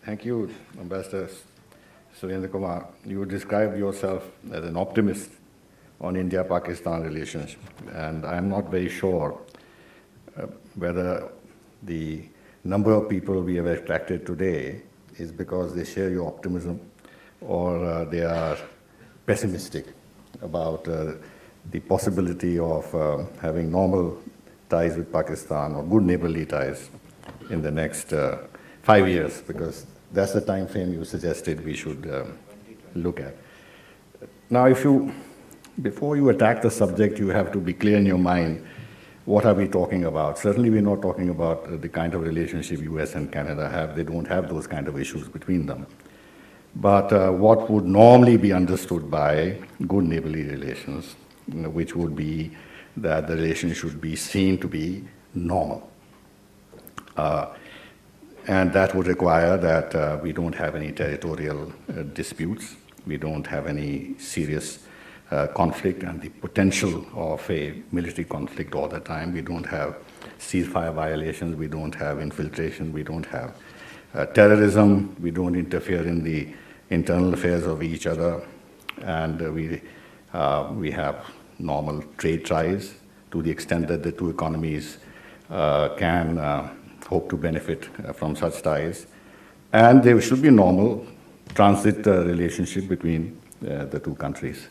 Thank you, Ambassador Surendra Kumar. You described yourself as an optimist on India-Pakistan relations, and I'm not very sure whether the number of people we have attracted today is because they share your optimism or they are pessimistic about the possibility of having normal ties with Pakistan or good neighborly ties in the next 5 years, because that's the time frame you suggested we should look at. Now, before you attack the subject, you have to be clear in your mind, what are we talking about? Certainly, we're not talking about the kind of relationship US and Canada have. They don't have those kind of issues between them. But what would normally be understood by good neighborly relations, which would be that the relation should be seen to be normal. And that would require that we don't have any territorial disputes, we don't have any serious conflict and the potential of a military conflict all the time. We don't have ceasefire violations, we don't have infiltration, we don't have terrorism, we don't interfere in the internal affairs of each other, and we have normal trade ties to the extent that the two economies can hope to benefit from such ties. And there should be normal transit relationship between the two countries.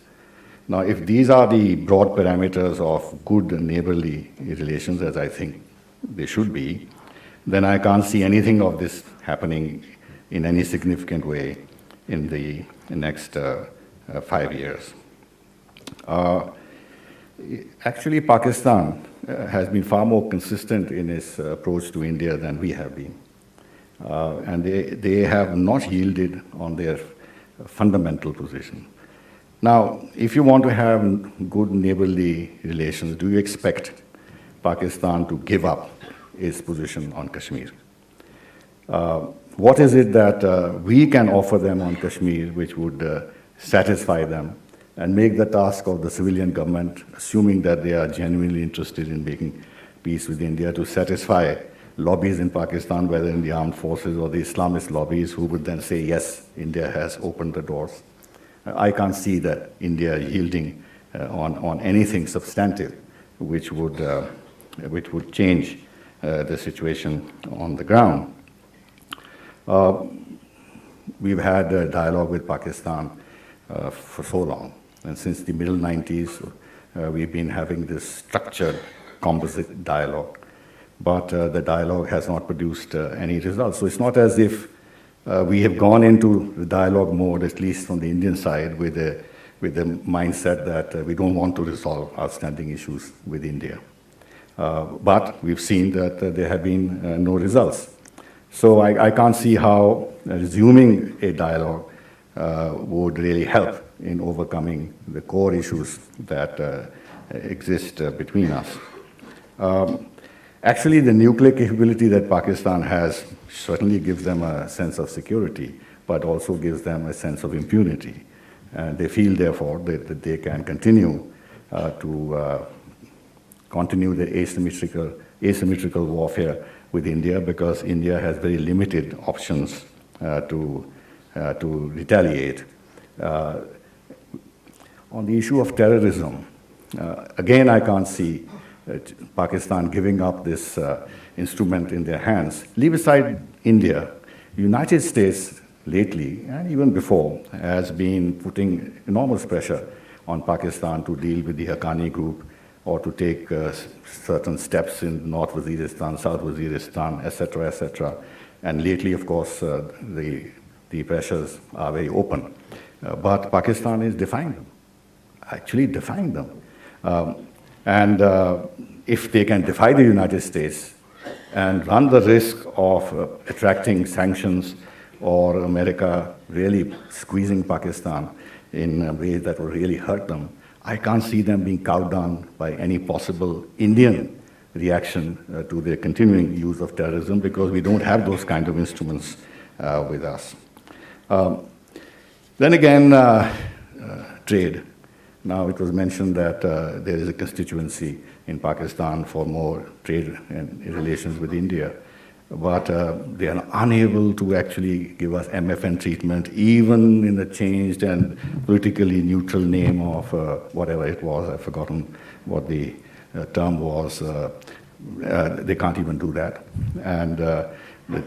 Now, if these are the broad parameters of good neighborly relations, as I think they should be, then I can't see anything of this happening in any significant way in the next 5 years. Actually, Pakistan has been far more consistent in its approach to India than we have been. And they have not yielded on their fundamental position. Now, if you want to have good neighborly relations, do you expect Pakistan to give up its position on Kashmir? What is it that we can offer them on Kashmir which would satisfy them and make the task of the civilian government, assuming that they are genuinely interested in making peace with India, to satisfy lobbies in Pakistan, whether in the armed forces or the Islamist lobbies, who would then say, yes, India has opened the doors? I can't see that India yielding on anything substantive which would change the situation on the ground. We've had a dialogue with Pakistan for so long, and since the middle 90s, we've been having this structured composite dialogue, but the dialogue has not produced any results. So it's not as if we have gone into the dialogue mode, at least from the Indian side, with the mindset that we don't want to resolve outstanding issues with India. But we've seen that there have been no results. So I can't see how resuming a dialogue would really help in overcoming the core issues that exist between us. Actually, the nuclear capability that Pakistan has certainly gives them a sense of security, but also gives them a sense of impunity. And they feel, therefore, that they can continue to continue the asymmetrical warfare with India, because India has very limited options to retaliate. On the issue of terrorism, again, I can't see Pakistan giving up this instrument in their hands. Leave aside India, United States lately, and even before, has been putting enormous pressure on Pakistan to deal with the Haqqani group or to take certain steps in North Waziristan, South Waziristan, etc., etc. And lately, of course, the pressures are very open. But Pakistan is defying them, actually defying them. And if they can defy the United States and run the risk of attracting sanctions or America really squeezing Pakistan in ways that will really hurt them, I can't see them being cowed down by any possible Indian reaction to their continuing use of terrorism, because we don't have those kind of instruments with us. Then again, trade. Now, it was mentioned that there is a constituency in Pakistan for more trade and relations with India. but they are unable to actually give us MFN treatment, even in the changed and politically neutral name of whatever it was. I've forgotten what the term was. They can't even do that. And the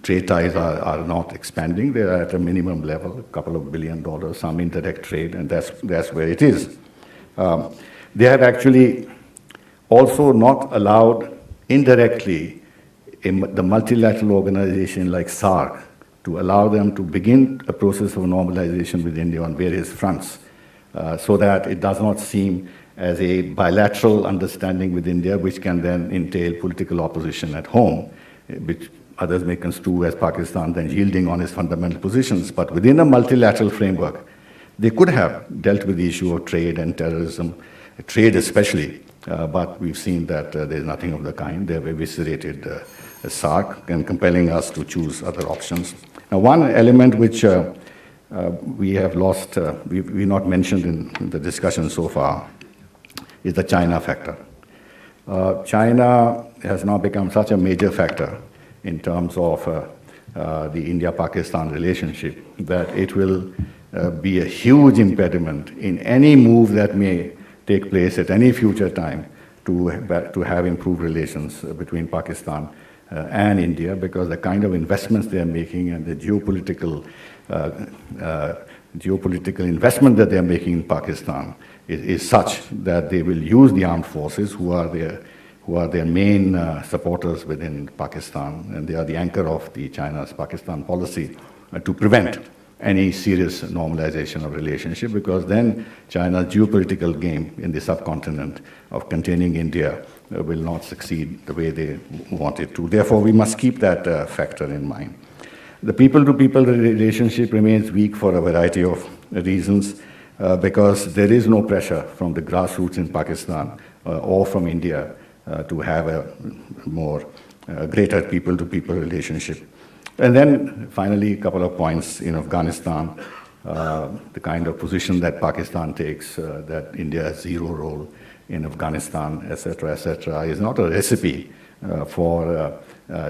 trade ties are not expanding. They are at a minimum level, a couple of $1 billion, some indirect trade, and that's where it is. They have actually also not allowed indirectly the multilateral organization like SARC to allow them to begin a process of normalization with India on various fronts, so that it does not seem as a bilateral understanding with India, which can then entail political opposition at home, which others may construe as Pakistan then yielding on its fundamental positions. But within a multilateral framework, they could have dealt with the issue of trade and terrorism, trade especially, but we've seen that there's nothing of the kind. They've eviscerated SARC and compelling us to choose other options. Now, one element which we have lost, we've not mentioned in the discussion so far, is the China factor. China has now become such a major factor in terms of the India-Pakistan relationship that it will be a huge impediment in any move that may take place at any future time to have improved relations between Pakistan and India, because the kind of investments they are making and the geopolitical investment that they are making in Pakistan is such that they will use the armed forces, who are their main supporters within Pakistan, and they are the anchor of the China's Pakistan policy, to prevent any serious normalization of relationship, because then China's geopolitical game in the subcontinent of containing India will not succeed the way they want it to. Therefore, we must keep that factor in mind. The people-to-people relationship remains weak for a variety of reasons, because there is no pressure from the grassroots in Pakistan or from India to have a more greater people-to-people relationship. And then finally, a couple of points in Afghanistan, the kind of position that Pakistan takes, that India has zero role in Afghanistan, etc., is not a recipe for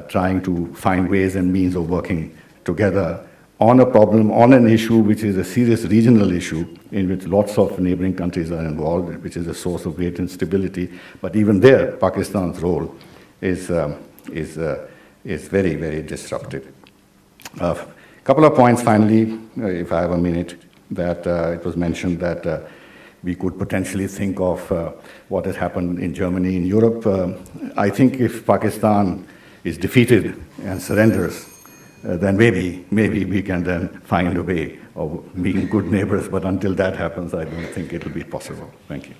trying to find ways and means of working together on a problem, on an issue which is a serious regional issue in which lots of neighboring countries are involved, which is a source of great instability. But even there, Pakistan's role is very, very disruptive. A couple of points finally, if I have a minute, that it was mentioned that we could potentially think of what has happened in Germany, in Europe. I think if Pakistan is defeated and surrenders, then maybe we can then find a way of being good neighbors. But until that happens, I don't think it will be possible. Thank you.